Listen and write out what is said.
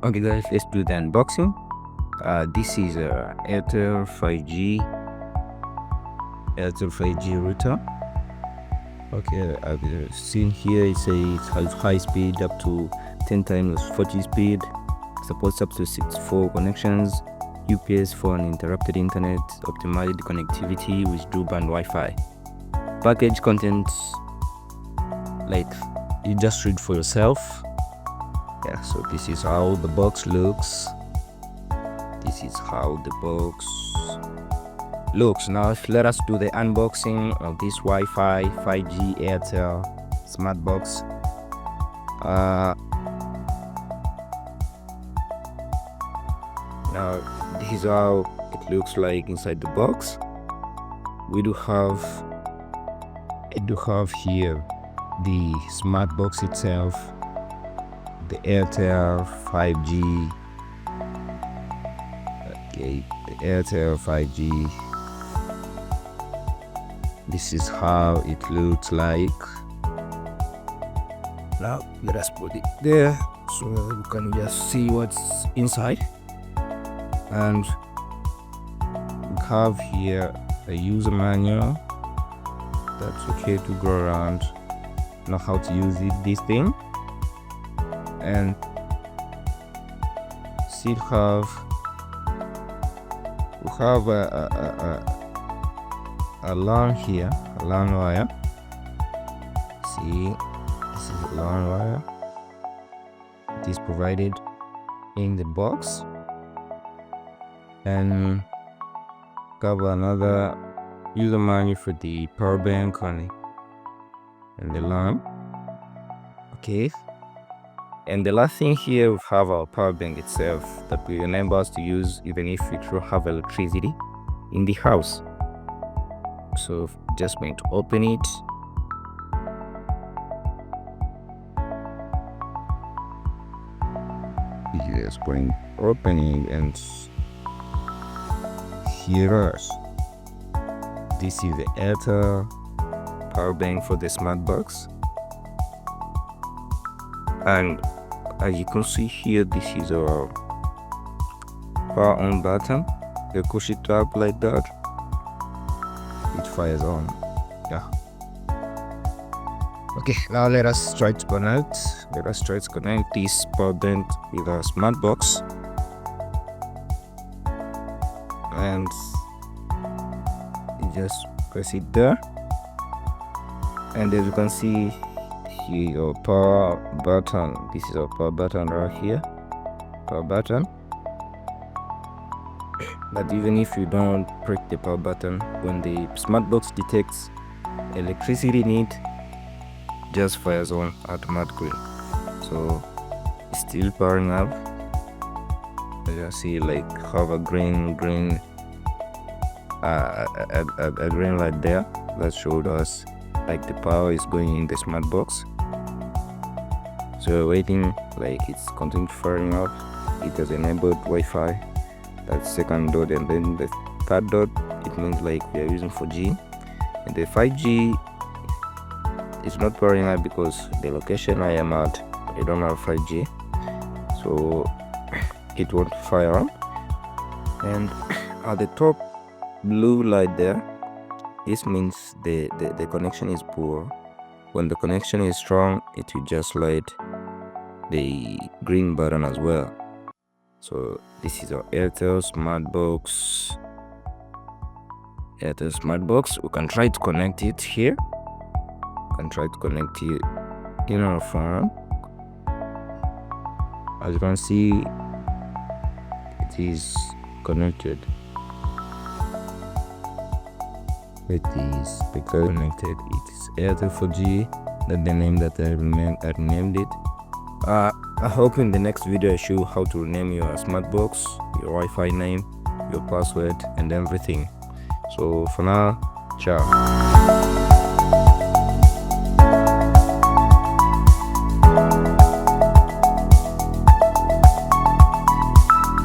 Okay guys, let's do the unboxing. This is a Airtel 5G router. Okay, I've seen here it says it has high speed up to 10 times 40 speed, supports up to 64 connections, UPS for uninterrupted internet, optimized connectivity with dual band Wi-Fi. Package contents, like, you just read for yourself. Yeah, so this is how the box looks. This is how the box looks. Now let us do the unboxing of this Wi-Fi 5G Airtel Smartbox. Now this is how it looks like inside the box. I do have here the Smartbox itself, the Airtel 5G. Okay, the Airtel 5G. This is how it looks like. Now let us put it there so you can just see what's inside. And we have here a user manual. That's okay to go around, know how to use this thing. And still we have a LAN here, a LAN wire. See, this is a LAN wire. It is provided in the box. And have another user manual for the power bank and the LAN. Okay. And the last thing here, we have our power bank itself that will enable us to use even if we don't have electricity in the house. So just going to open it. Yes, going opening, and here this is the Airtel power bank for the Smartbox. And as you can see here, this is our power on button. You push it up like that, it fires on. Yeah. Okay, now let us try to connect. This power bank with our Smartbox. And you just press it there. And as you can see, your power button, this is our power button right here, power button. But even if you don't press the power button, when the Smartbox detects electricity need, just fires on automatically. So it's still powering up. As you see, like, have a green light there that showed us like the power is going in the Smartbox. So we're waiting, like, it's continuing firing up. It has enabled Wi-Fi, that second dot, and then the third dot, it means like we are using 4G. And the 5G is not powering up because the location I am at, I don't have 5G, so it won't fire on. And at the top blue light there, this means the connection is poor. When the connection is strong, it will just light the green button as well. So this is our Airtel Smartbox. We can try to connect it here. In our phone. As you can see, it is connected. It is connected. It is Airtel 4G. That's the name that I renamed it. I hope in the next video I show how to rename your Smartbox, your Wi-Fi name, your password, and everything. So for now, ciao.